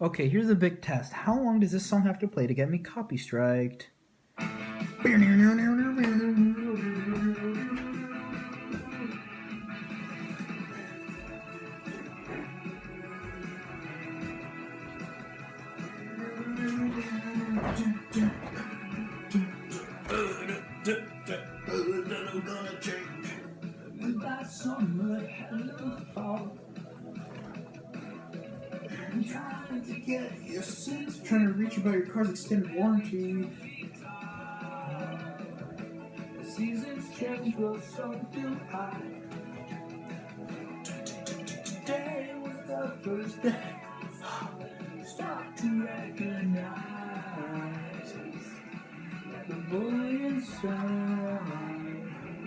Okay, here's a big test. How long does this song have to play to get me copy striked? Trying to get your sense, trying to reach you by your car's extended warranty. The seasons change, but so do I. Today was the first day. Start to recognize that the boy inside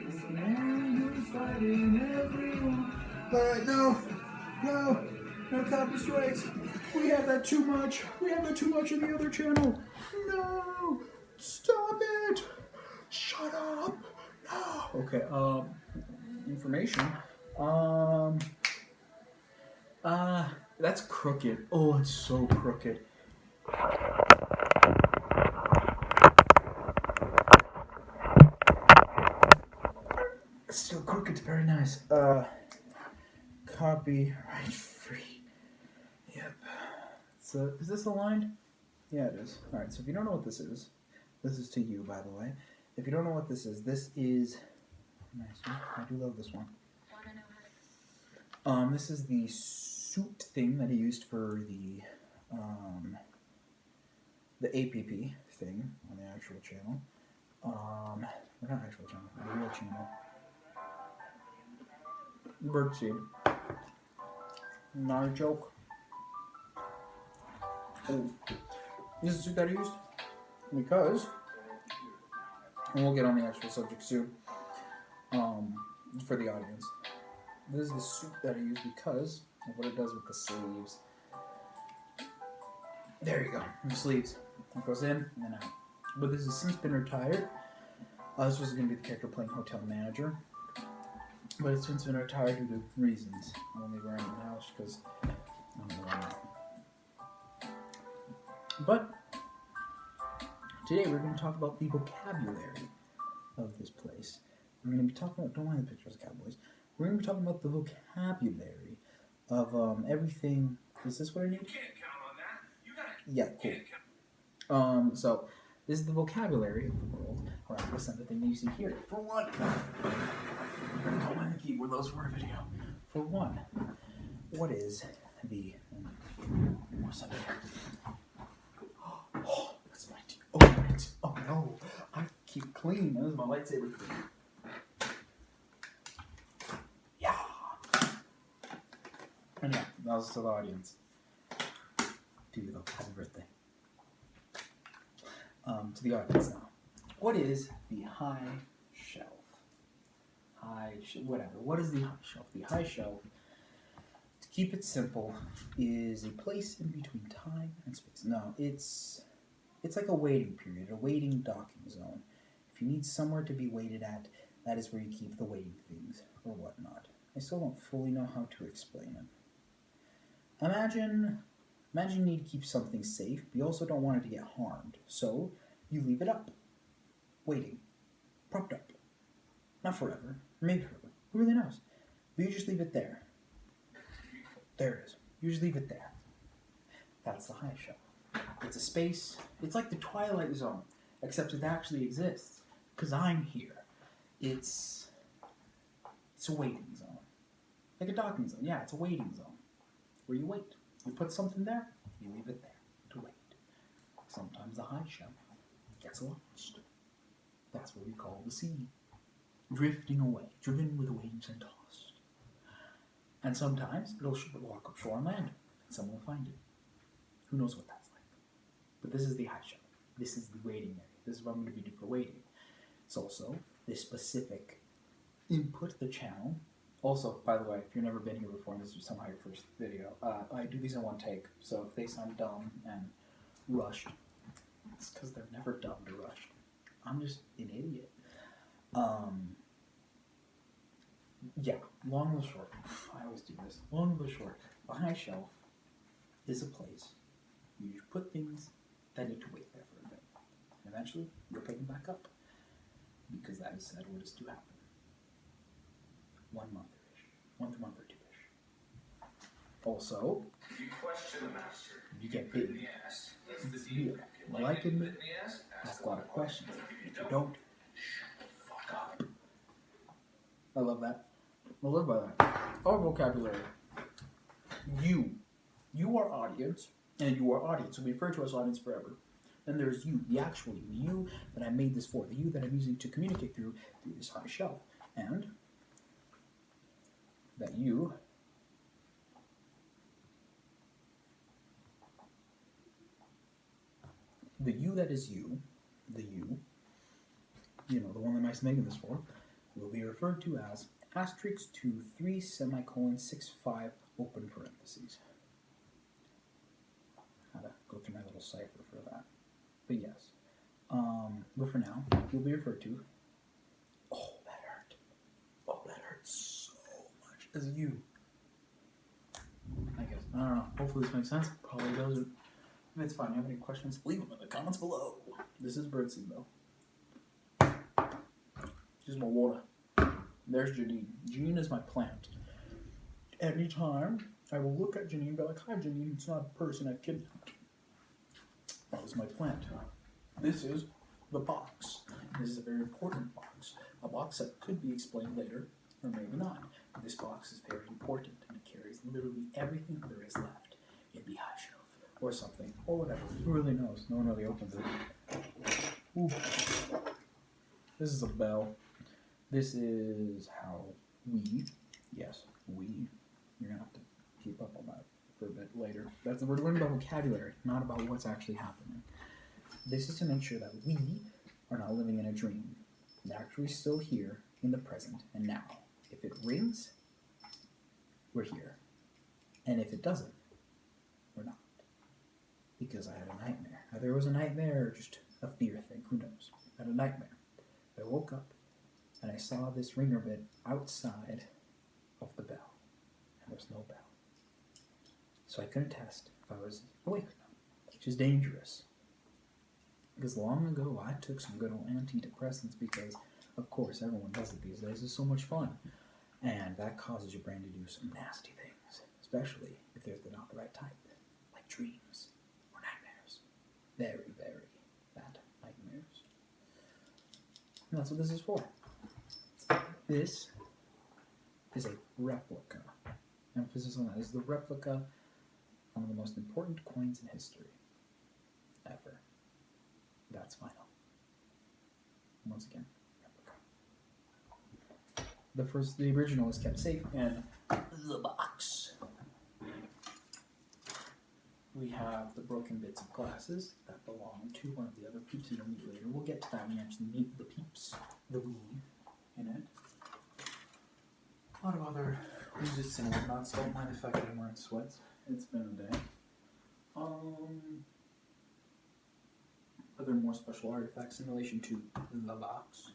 is the man who's fighting everyone. But no copy strikes. We have that too much. We have that too much in the other channel. No, stop it. Shut up. No. Okay. Information. That's crooked. Oh, it's so crooked. It's still crooked. Very nice. Copyright free. Yep. So, is this aligned? Yeah, it is. All right. So, if you don't know what this is to you, by the way. If you don't know what this is nice. I do love this one. This is the suit thing that he used for the APP thing on the actual channel. Not actual channel, the real channel. Birdseed. Not a joke. Oh. This is the suit that he used because, and we'll get on the actual subject soon, for the audience. This is the suit that I use because of what it does with the sleeves. There you go, the sleeves. It goes in and then out. But this has since been retired. This was going to be the character playing hotel manager. But it's since been retired due to reasons. I'm only wearing it in the house because I don't know why. But today we're going to talk about the vocabulary of this place. We're going to be talking about, don't mind the pictures of cowboys. We're going to be talking about the vocabulary of everything. Is this what I need? You can't count on that. You gotta. Yeah, cool. So this is the vocabulary of the world around us, everything you see here. For one, don't mind the keyboard; those for a video. For one, what is the? More something. Oh, that's my tea. Oh no! I keep clean. That was my lightsaber. And yeah, that was to the audience. To you though, happy birthday. To the audience now. What is the high shelf? Whatever. What is the high shelf? The high shelf, to keep it simple, is a place in between time and space. No, it's like a waiting period, a waiting docking zone. If you need somewhere to be waited at, that is where you keep the waiting things or whatnot. I still don't fully know how to explain it. Imagine you need to keep something safe, but you also don't want it to get harmed. So you leave it up, waiting, propped up. Not forever, maybe forever. Who really knows? But you just leave it there. There it is. You just leave it there. That's the high shelf. It's a space. It's like the Twilight Zone, except it actually exists because I'm here. It's a waiting zone, like a docking zone. Yeah, it's a waiting zone. Where you wait. You put something there, you leave it there to wait. Sometimes the high shelf gets lost. That's what we call the sea. Drifting away, driven with waves and tossed. And sometimes it'll walk up shore and land, and someone will find it. Who knows what that's like? But this is the high shelf. This is the waiting area. This is what I'm going to be doing for waiting. It's also this specific input, the channel. Also, by the way, if you've never been here before and this is somehow your first video, I do these in one take, so if they sound dumb and rushed, it's because they're never dumb or rushed. I'm just an idiot. Yeah, long and short, I always do this. Long and short, the high shelf is a place You just put things that need to wait there for a bit. And eventually, you'll put them back up. Because that is said what is to happen. 1 month-ish. 1 month or 2-ish. Also, You question the master. you get bitten. Yes. It's real. Like it, ask a lot of questions. If you don't, fuck up. I love that. I live by that. Our vocabulary. You are audience, and you are audience. So we refer to as audience forever. Then there's you, the actual you, the you that I made this for, the you that I'm using to communicate through this high shelf. And that you the you that is you, the you know, the one that I'm making this for, will be referred to as asterisk 2 3 semicolon 6 5 open parentheses. How to go through my little cipher for that. But yes. But for now, you'll be referred to. Oh, that hurt. Oh, that hurts so much. As you. I guess. I don't know. Hopefully this makes sense. Probably doesn't. If it's fine. If you have any questions, leave them in the comments below. This is birdseed though. Just my water. There's Janine. Janine is my plant. Anytime I will look at Janine and be like, hi Janine, it's not a person I've kidnapped. That was my plant. This is the box. This is a very important box. A box that could be explained later, or maybe not. This box is very important, and it carries literally everything there is left in the high shelf, or something, or whatever. Who really knows? No one really opens it. Ooh. This is a bell. This is how we, yes, we, you're going to have to keep up on that for a bit later. We're learning about vocabulary, not about what's actually happening. This is to make sure that we are not living in a dream. We're actually still here in the present and now. If it rings, we're here. And if it doesn't, we're not. Because I had a nightmare. Either it was a nightmare or just a fear thing, who knows. I had a nightmare. I woke up and I saw this ringer bit outside of the bell. And there's no bell. So I couldn't test if I was awake or not, which is dangerous. Because long ago I took some good old antidepressants because, of course, everyone does it these days. It's so much fun. And that causes your brain to do some nasty things, especially if they're not the right type, like dreams or nightmares. Very, very bad nightmares. And that's what this is for. This is a replica. Emphasis on that. This is the replica of one of the most important coins in history. Ever. That's final. Once again, replica. The original is kept safe in the box. We have the broken bits of glasses that belong to one of the other peeps you'll meet later. We'll get to that when we actually meet the peeps, the we in it. A lot of other widgets and whatnot, so don't mind if I get wearing sweats. It's been a day. Other more special artifacts in relation to the box.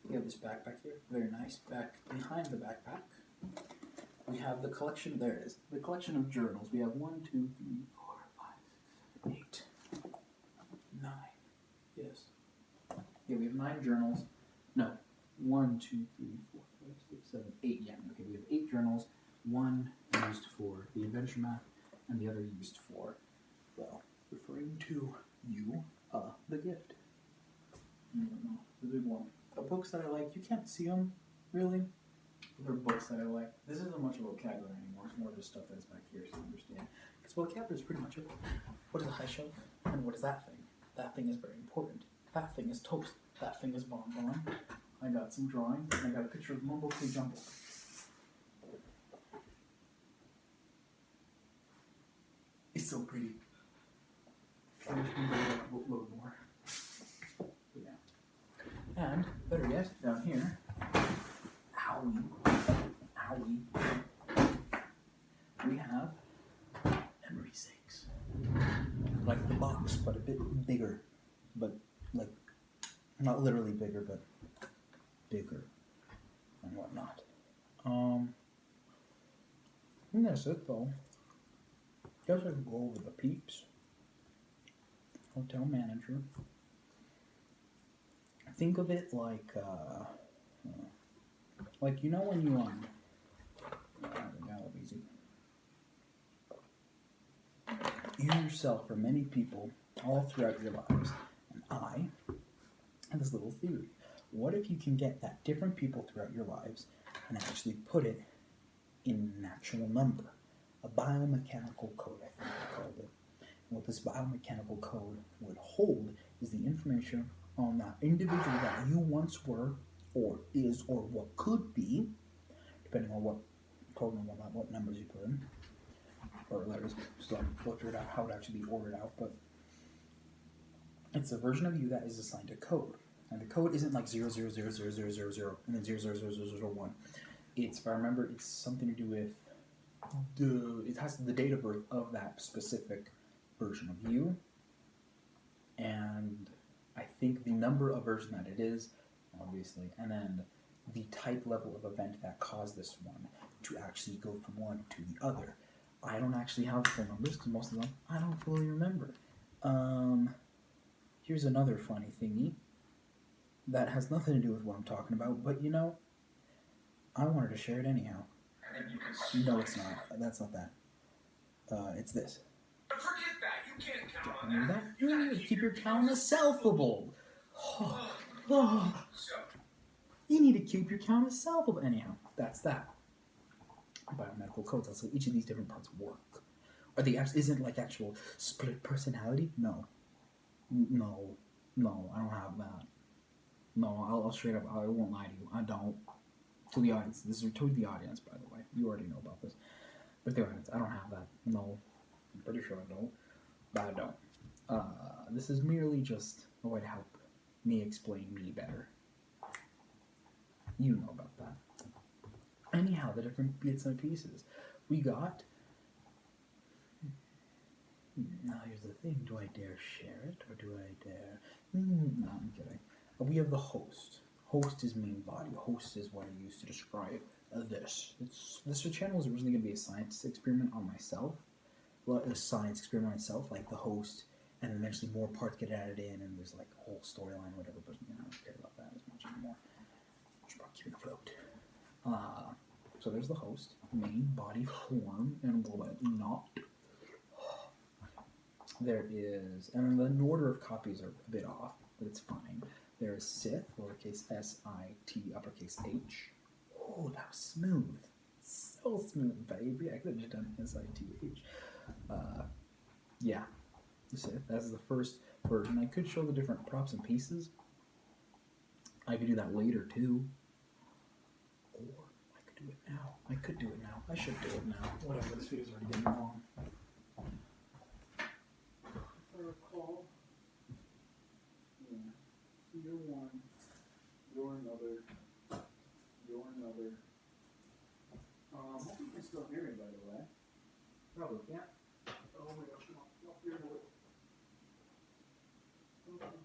We have this backpack here, very nice. Back behind the backpack, we have the collection. There it is, the collection of journals. We have 1, 2, 3, 4, 5, 6, 7, 8, 9. Yes. Yeah, we have 9 journals. No, 1, 2, 3, 4, 5, 6, 7, 8. Yeah. Okay, we have 8 journals. One used for the adventure map, and the other used for, well, referring to you. The gift. I don't know, the big one. The books that I like, you can't see them, really. They're books that I like. This isn't much of vocabulary anymore. It's more just stuff that's back here, so you understand. Because vocabulary is pretty much it. What is a high shelf? And what is that thing? That thing is very important. That thing is toast. That thing is bonbon. I got some drawing, and I got a picture of Mumble K Jumble. It's so pretty. I wish we would upload more. Yeah. And, better yet, down here, we have memory sakes. Like the box, but a bit bigger. But, like, not literally bigger, but bigger and whatnot. I think that's it, though. Guess I can go over the peeps. hotel manager. Think of it like you know when you that'll be easy. You yourself, or many people, all throughout your lives, and I have this little theory. What if you can get that different people throughout your lives and actually put it in an actual number? A biomechanical code, I think they called it. And what this biomechanical code would hold is the information on that individual that you once were, or is, or what could be, depending on what code and what numbers you put in, or letters. So we'll figure out how it actually be ordered out, but it's a version of you that is assigned a code. And the code isn't like 0000000 and then 0000001. It's, if I remember, it's something to do with it has the date of birth of that specific version of you, and I think the number of version that it is, obviously, and then the type level of event that caused this one to actually go from one to the other. I don't actually have the full numbers because most of them I don't fully remember. Here's another funny thingy that has nothing to do with what I'm talking about, but you know, I wanted to share it anyhow. No, it's not. That's not that. It's this. Forget that. You can't count on that. You need to keep your count selfable. You need to keep your count selfable. Anyhow, that's that. Biomedical codes. That's how each of these different parts work. Are they? Isn't like actual split personality? No. I don't have that. No, I'll straight up. I won't lie to you. I don't. To the audience. This is to the audience, by the way. You already know about this. But the audience, I don't have that. No. I'm pretty sure I don't. But I don't. This is merely just a way to help me explain me better. You know about that. Anyhow, the different bits and pieces. We got... Now here's the thing. Do I dare share it? Or do I dare... No, I'm kidding. We have the host. Host is main body. Host is what I use to describe this. This channel was originally going to be a science experiment on myself. Well, a science experiment on myself, like the host, and eventually more parts get added in, and there's like a whole storyline, whatever, but you know, I don't care about that as much anymore. Just about keeping afloat. So there's the host, main body form, and whatnot. There is, and the order of copies are a bit off, but it's fine. There is sitH, lowercase s-I-T, uppercase h. Oh, that was smooth. So smooth, baby. I could have just done s-I-T-H. Yeah, sitH. That's the first version. I could show the different props and pieces. I could do that later, too. Or I could do it now. I should do it now. Whatever, this video's already getting long. If I recall... You're one, you're another, you're another. Hope you can still hear me, by the way. Probably can't. Oh my gosh, no, you're another. Okay.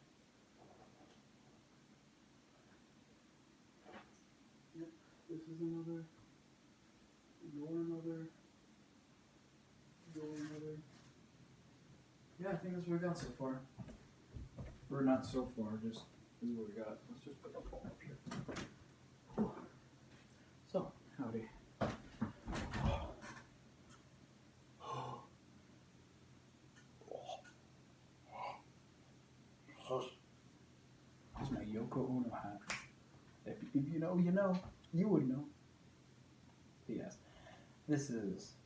Yep, this is another, you're another, you're another. Yeah, I think that's what we got so far. Or not so far, just... This is what we got. Let's just put the phone up here. So, howdy. This is my Yoko Ono hat. If you know, you know. You would know. But yes, this is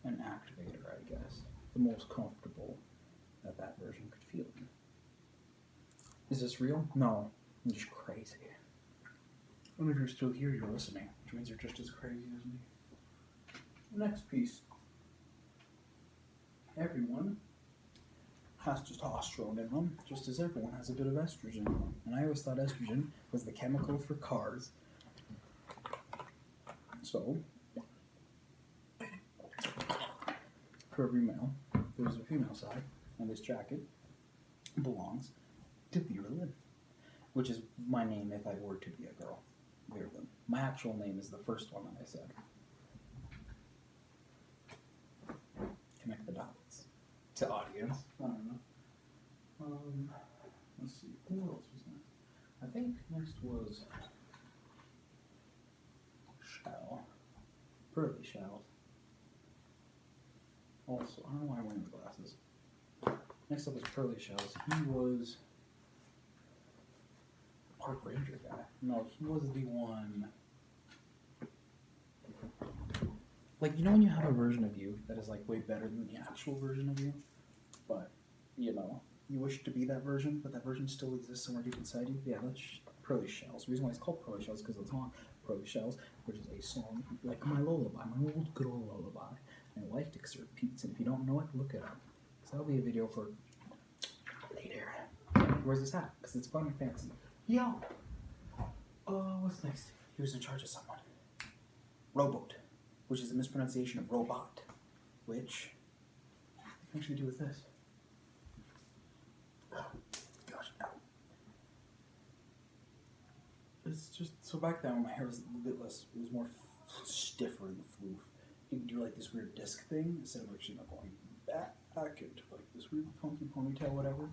an activator, I guess. The most comfortable that version could feel in. Is this real? No. I'm just crazy. And if you're still here, you're listening, which means you're just as crazy as me. Next piece. Everyone has testosterone in them, just as everyone has a bit of estrogen in them. And I always thought estrogen was the chemical for cars. So, for every male, there's a female side, and this jacket belongs to Vera'lynn, which is my name if I were to be a girl. Vera'lynn. My actual name is the first one that I said. Connect the dots. To audience. I don't know. Let's see, who else was next? I think next was Shell. Pearly Shells. Also, I don't know why I'm wearing the glasses. Next up was Pearly Shells. He was a park ranger guy. No, he was the one. Like, you know when you have a version of you that is like way better than the actual version of you? But, you know, you wish to be that version, but that version still exists somewhere deep inside you? Yeah, that's Pearly Shells. The reason why it's called Pearly Shells is because of the song Pearly Shells, which is a song like my lullaby, my old good old lullaby. And I liked it because it repeats, and if you don't know it, look it up. So that'll be a video for later. Where's this at? Because it's fun and fancy. Yo! What's next? He was in charge of someone. Rowboat, which is a mispronunciation of robot, which I can actually do with this. Oh, gosh, ow. It's just, so back then when my hair was a bit less, it was more stiffer in the floof. You could do like this weird disc thing instead of actually not going back into like this weird funky ponytail, whatever.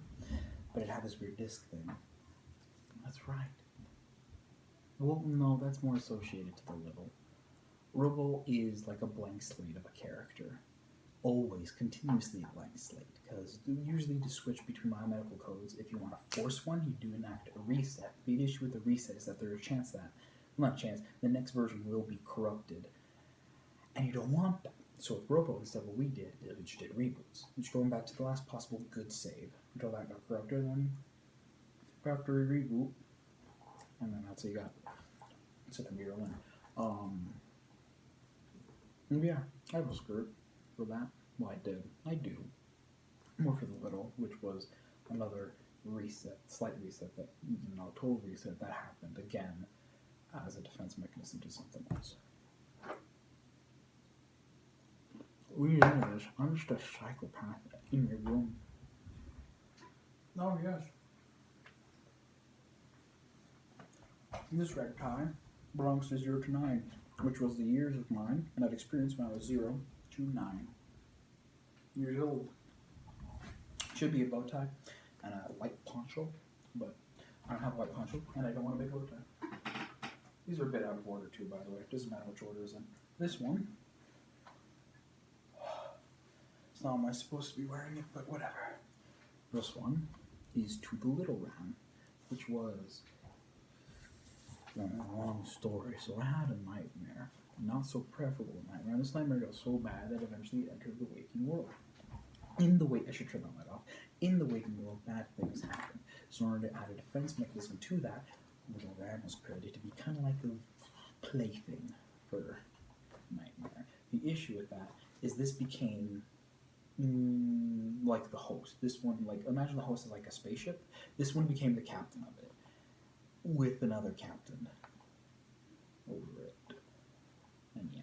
But it had this weird disc thing. That's right. Well, no, that's more associated to the little. Rowboat is like a blank slate of a character. Always, continuously a blank slate. Because usually to switch between biomedical codes, if you want to force one, you do enact a reset. The issue with the reset is that there's a chance that, well, not a chance, the next version will be corrupted. And you don't want that. So with Rowboat, instead what we did, we just did reboots. Which going back to the last possible good save until that got corrupted, then factory reboot. And then that's how you got sitH and Vera'lynn. Yeah, I have a skirt for that. Well, I did. I do. More for the little, which was another reset, slight reset, that, total reset that happened again as a defense mechanism to something else. We into this. I'm just a psychopath in your room. Oh, yes. This red tie belongs to 0 to 9, which was the years of mine, and I'd experienced when I was 0 to 9 years old. Should be a bow tie and a white poncho, but I don't have a white poncho, and I don't want a big bow tie. These are a bit out of order too, by the way. It doesn't matter which order is in. This one, it's not am I supposed to be wearing it, but whatever. This one is to the little ram, which was a long story. So I had a nightmare, not so preferable nightmare. And this nightmare got so bad that eventually it entered the waking world. I should turn that light off. In the waking world, bad things happen. So in order to add a defense mechanism to that, little ram was created to be kind of like a plaything for nightmare. The issue with that is this became like the host. This one, like, imagine the host is like a spaceship. This one became the captain of it, with another captain over it. And yeah,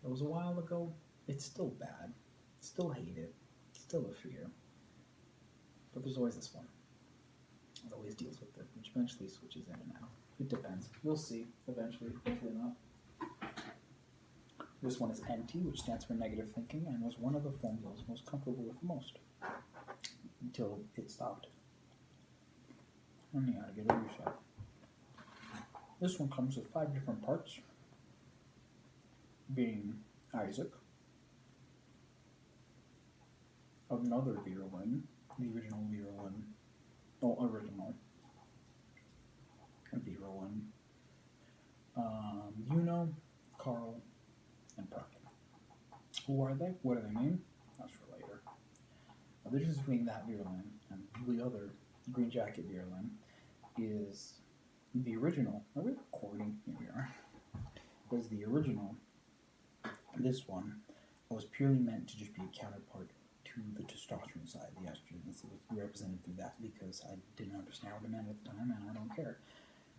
that was a while ago. It's still bad. Still hate it. Still a fear. But there's always this one. It always deals with it, which eventually switches in and out. It depends. We'll see. Eventually. Hopefully not. This one is NT, which stands for negative thinking, and was one of the forms I was most comfortable with the most. Until it stopped. And you gotta get a reset. This one comes with 5 different parts, being Isaac, another Vera'lynn, the original Vera'lynn, Vera'lynn, Carl, and Pride. Who are they? What do they mean? That's for later. The difference between that Vera'lynn and the other green jacket Vera'lynn is the original. Are we recording? Here we are. Was the original. This one was purely meant to just be a counterpart to the testosterone side, the estrogen. It was represented through that because I didn't understand what it meant at the time, and I don't care.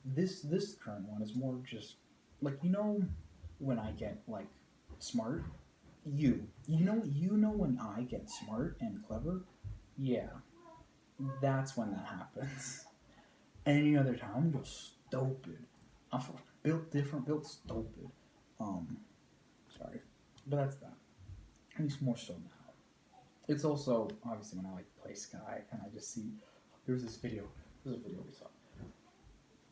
This current one is more just like, when I get like smart. You know when I get smart and clever, yeah, that's when that happens. Any other time, I'm just stupid. I'm built different, built stupid. Sorry, but that's that. At least more so now. It's also obviously when I like to play Sky and I just see there was this video. There's a video we saw.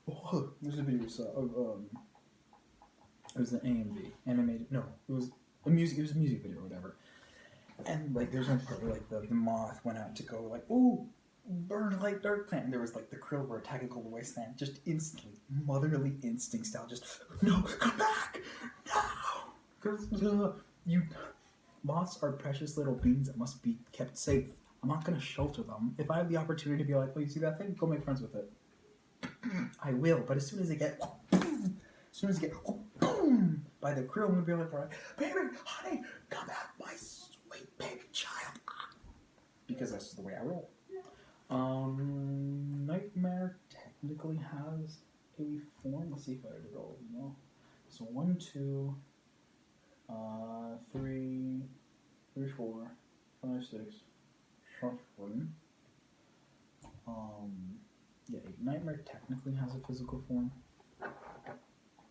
Oh, there's a video we saw of it was an AMV animated. No, it was a music. It was a music video or whatever. And like, there's one part where like the moth went out to go like, ooh, burn light dark plant. And there was like the krill were attacking the wasteland, just instantly, motherly instinct style, just no, come back, no, because moths are precious little beings that must be kept safe. I'm not gonna shelter them. If I have the opportunity to be like, oh, you see that thing? Go make friends with it. I will, but as soon as they get boom by the krill, I'm gonna be like, all right, baby, honey, come back, my sweet baby child, because that's just the way I roll. Nightmare technically has a form. Let's see if I did all of them. So 1, 2, 3, 4, 5, 6, 7. Yeah, 8. Nightmare technically has a physical form.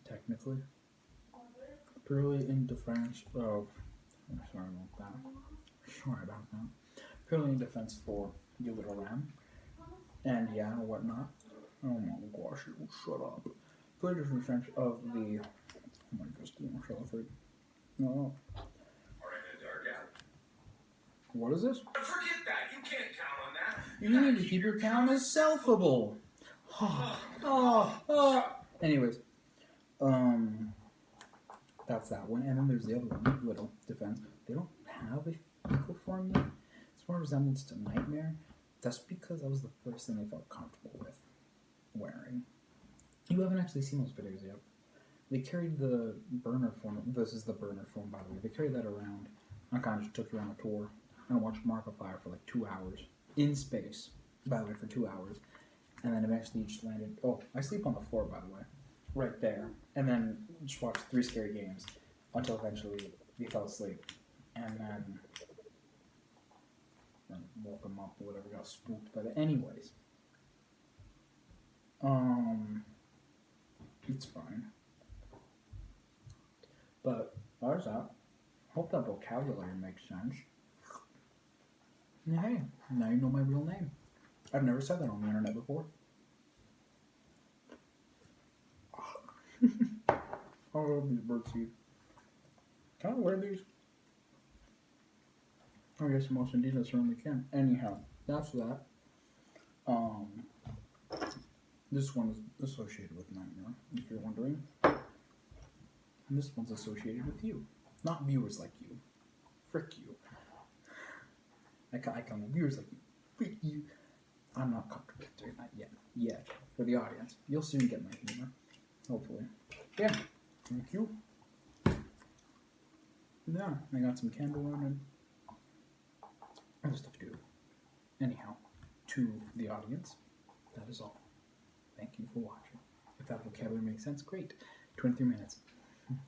Technically. Purely in defense of. Sorry about that. Purely in defense for your little lamb. And yeah, whatnot. Oh my gosh, it will shut up. Purely in defense of the. Oh my gosh, shut up. No. What is this? Forget that. You can't count on that. You need to keep your count as selfable. Anyways, that's that one. And then there's the other one, little defense. They don't have a physical form yet. It's more resemblance to Nightmare. That's because that was the first thing they felt comfortable with wearing. You haven't actually seen those videos yet. They carried the burner form. This is the burner form, by the way. They carried that around. I kind of just took you on a tour and watched Markiplier for like 2 hours in space. By the way, for 2 hours. And then eventually just landed. Oh, I sleep on the floor, by the way. Right there. And then just watched 3 scary games until eventually we fell asleep. And then woke him up or whatever, got spooked by the. Anyways. It's fine. But there's that. Hope that vocabulary makes sense. And hey, now you know my real name. I've never said that on the internet before. I love these birdseed. Can I wear these? I guess most indeed I certainly can. Anyhow, that's that. This one is associated with Nightmare, if you're wondering. And this one's associated with you. Not viewers like you. Frick you. I come with viewers like you. Frick you. I'm not comfortable doing that yet. Yet. For the audience. You'll soon get my humor. Hopefully. Yeah. Thank you. Yeah. I got some candle on and other stuff to do. Anyhow. To the audience. That is all. Thank you for watching. If that vocabulary makes sense, great. 23 minutes.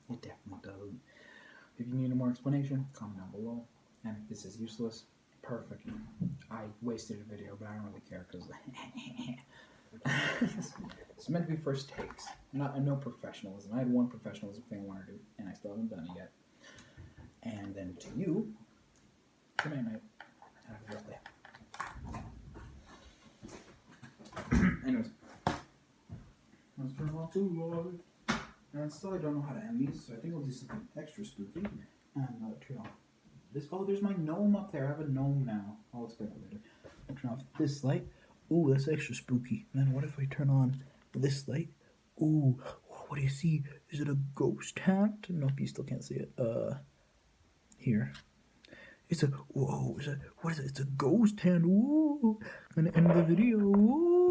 It definitely doesn't. If you need more explanation, comment down below. And if this is useless, perfect. I wasted a video, but I don't really care because it's meant to be first takes. No professionalism. I had one professionalism thing I want to do, and I still haven't done it yet. And then to you, good night, mate. Happy birthday. Anyways, let's turn off the light. And still I don't know how to end these, so I think I'll do something extra spooky and turn off this. Oh, there's my gnome up there. I have a gnome now. I'll explain that later. I'll turn off this light. Oh, that's extra spooky. And then what if I turn on this light? Oh, what do you see? Is it a ghost hat? Nope, you still can't see it. Here. It's a, whoa, what is it? It's a ghost hand. Ooh. And end the video. Ooh.